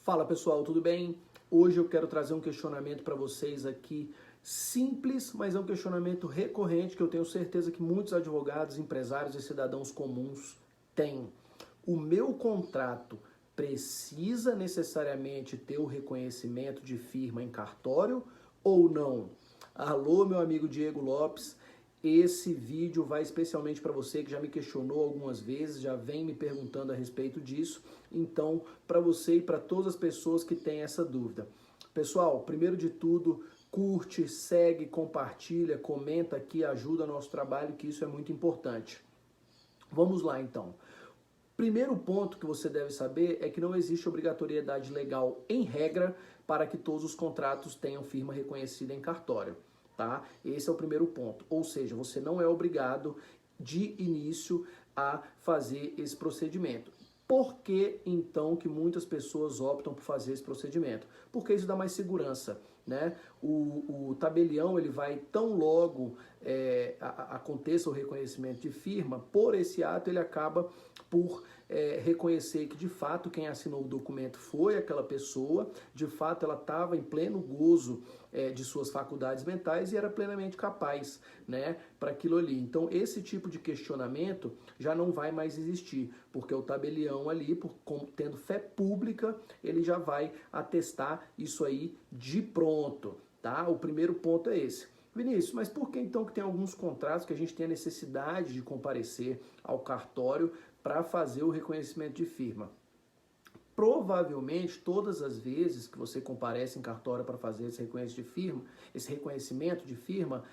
Fala pessoal, tudo bem? Hoje eu quero trazer um questionamento para vocês aqui, simples, mas é um questionamento recorrente que eu tenho certeza que muitos advogados, empresários e cidadãos comuns têm. O meu contrato precisa necessariamente ter o reconhecimento de firma em cartório ou não? Alô, meu amigo Diego Lopes. Esse vídeo vai especialmente para você que já me questionou algumas vezes, já vem me perguntando a respeito disso. Então, para você e para todas as pessoas que têm essa dúvida. Pessoal, primeiro de tudo, curte, segue, compartilha, comenta aqui, ajuda nosso trabalho, que isso é muito importante. Vamos lá então. Primeiro ponto que você deve saber é que não existe obrigatoriedade legal em regra para que todos os contratos tenham firma reconhecida em cartório. Tá? Esse é o primeiro ponto, ou seja, você não é obrigado de início a fazer esse procedimento. Por que então que muitas pessoas optam por fazer esse procedimento? Porque isso dá mais segurança, né? O tabelião ele vai tão logo aconteça o reconhecimento de firma, por esse ato ele acaba por reconhecer que de fato quem assinou o documento foi aquela pessoa, de fato ela estava em pleno gozo de suas faculdades mentais e era plenamente capaz, né, para aquilo ali. Então esse tipo de questionamento já não vai mais existir, porque o tabelião ali, tendo fé pública, ele já vai atestar isso aí de pronto, tá? O primeiro ponto é esse. Vinícius, mas por que então que tem alguns contratos que a gente tem a necessidade de comparecer ao cartório para fazer o reconhecimento de firma? Provavelmente, todas as vezes que você comparece em cartório para fazer esse reconhecimento de firma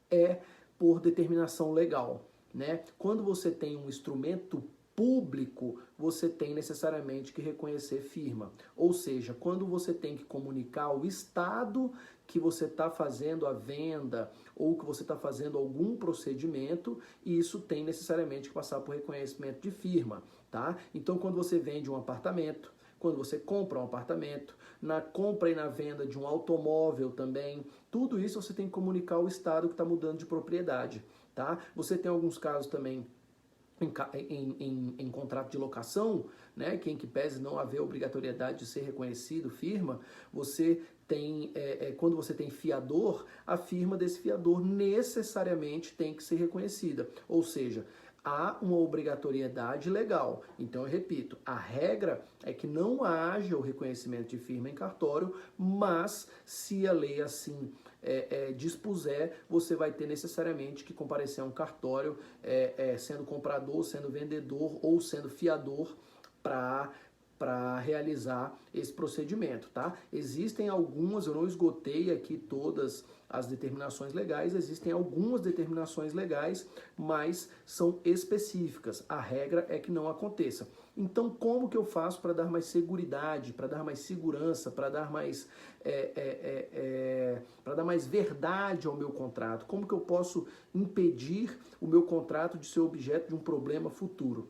é por determinação legal, né? Quando você tem um instrumento público, você tem necessariamente que reconhecer firma. Ou seja, quando você tem que comunicar ao Estado que você está fazendo a venda ou que você está fazendo algum procedimento, isso tem necessariamente que passar por reconhecimento de firma, tá? Então, quando você vende um apartamento, quando você compra um apartamento, na compra e na venda de um automóvel também, tudo isso você tem que comunicar ao Estado que está mudando de propriedade, tá? Você tem alguns casos também em contrato de locação, né, que em que pese não haver obrigatoriedade de ser reconhecido firma, você tem, quando você tem fiador, a firma desse fiador necessariamente tem que ser reconhecida, ou seja, há uma obrigatoriedade legal. Então eu repito, a regra é que não haja o reconhecimento de firma em cartório, mas se a lei assim dispuser, você vai ter necessariamente que comparecer a um cartório sendo comprador, sendo vendedor ou sendo fiador para realizar esse procedimento, tá? Existem algumas, eu não esgotei aqui todas as determinações legais, existem algumas determinações legais, mas são específicas. A regra é que não aconteça. Então, como que eu faço para dar mais seguridade, para dar mais segurança, para dar mais verdade ao meu contrato? Como que eu posso impedir o meu contrato de ser objeto de um problema futuro?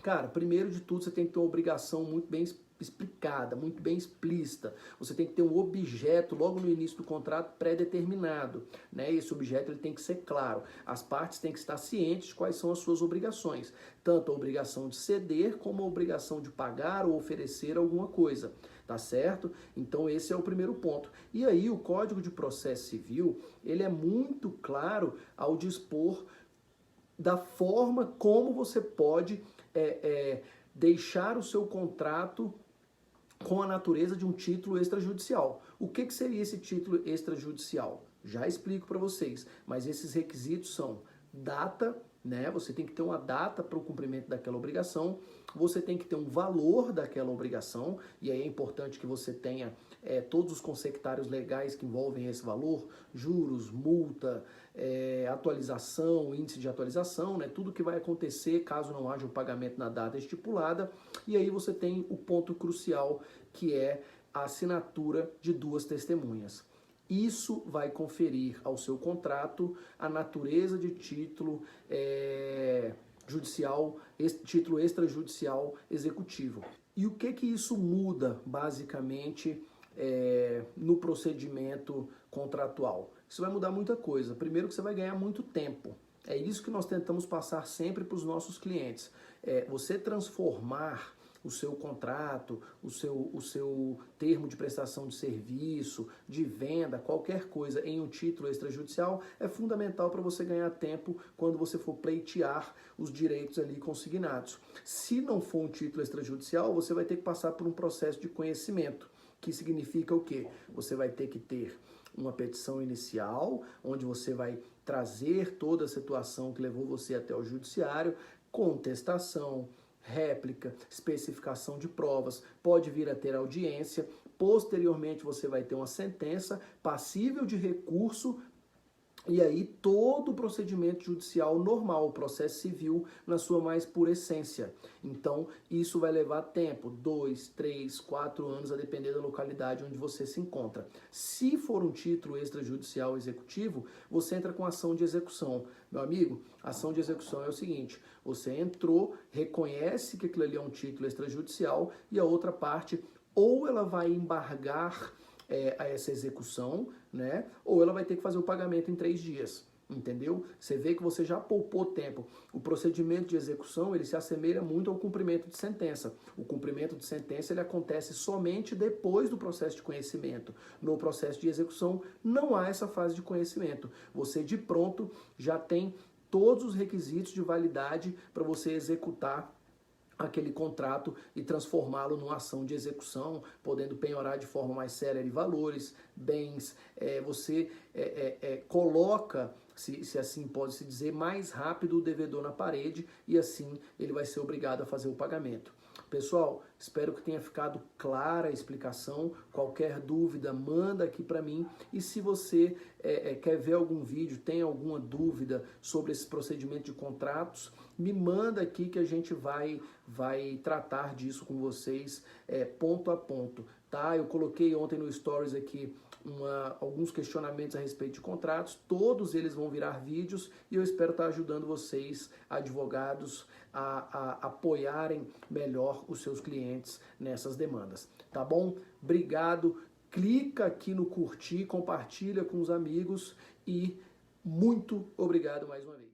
Cara, primeiro de tudo, você tem que ter uma obrigação muito bem explicada, muito bem explícita. Você tem que ter um objeto logo no início do contrato pré-determinado, né? Esse objeto ele tem que ser claro. As partes têm que estar cientes de quais são as suas obrigações, tanto a obrigação de ceder como a obrigação de pagar ou oferecer alguma coisa, tá certo? Então esse é o primeiro ponto. E aí o Código de Processo Civil, ele é muito claro ao dispor da forma como você pode deixar o seu contrato com a natureza de um título extrajudicial. O que seria esse título extrajudicial? Já explico para vocês, mas esses requisitos são data, né? Você tem que ter uma data para o cumprimento daquela obrigação, você tem que ter um valor daquela obrigação, e aí é importante que você tenha todos os consectários legais que envolvem esse valor, juros, multa, atualização, índice de atualização, né? Tudo que vai acontecer caso não haja o pagamento na data estipulada, e aí você tem o ponto crucial, que é a assinatura de duas testemunhas. Isso vai conferir ao seu contrato a natureza de título judicial, título extrajudicial executivo. E o que isso muda, basicamente, no procedimento contratual? Isso vai mudar muita coisa. Primeiro que você vai ganhar muito tempo. É isso que nós tentamos passar sempre para os nossos clientes. Você transformar o seu contrato, o seu termo de prestação de serviço, de venda, qualquer coisa em um título extrajudicial, é fundamental para você ganhar tempo quando você for pleitear os direitos ali consignados. Se não for um título extrajudicial, você vai ter que passar por um processo de conhecimento, que significa o quê? Você vai ter que ter uma petição inicial, onde você vai trazer toda a situação que levou você até o judiciário, contestação, réplica, especificação de provas, pode vir a ter audiência, posteriormente você vai ter uma sentença passível de recurso. E aí todo o procedimento judicial normal, o processo civil na sua mais pura essência. Então isso vai levar tempo, 2, 3, 4 anos, a depender da localidade onde você se encontra. Se for um título extrajudicial executivo, você entra com ação de execução. Meu amigo, ação de execução é o seguinte: você entrou, reconhece que aquilo ali é um título extrajudicial e a outra parte ou ela vai embargar a essa execução, né? Ou ela vai ter que fazer o pagamento em 3 dias, entendeu? Você vê que você já poupou tempo. O procedimento de execução, ele se assemelha muito ao cumprimento de sentença. O cumprimento de sentença, ele acontece somente depois do processo de conhecimento. No processo de execução, não há essa fase de conhecimento. Você, de pronto, já tem todos os requisitos de validade para você executar aquele contrato e transformá-lo numa ação de execução, podendo penhorar de forma mais célere valores, bens, você coloca, se assim pode se dizer, mais rápido o devedor na parede e assim ele vai ser obrigado a fazer o pagamento. Pessoal, espero que tenha ficado clara a explicação. Qualquer dúvida, manda aqui para mim. E se você quer ver algum vídeo, tem alguma dúvida sobre esse procedimento de contratos, me manda aqui que a gente vai tratar disso com vocês ponto a ponto. Tá? Eu coloquei ontem no Stories aqui alguns questionamentos a respeito de contratos, todos eles vão virar vídeos e eu espero estar ajudando vocês, advogados, a apoiarem melhor os seus clientes nessas demandas, tá bom? Obrigado, clica aqui no curtir, compartilha com os amigos e muito obrigado mais uma vez.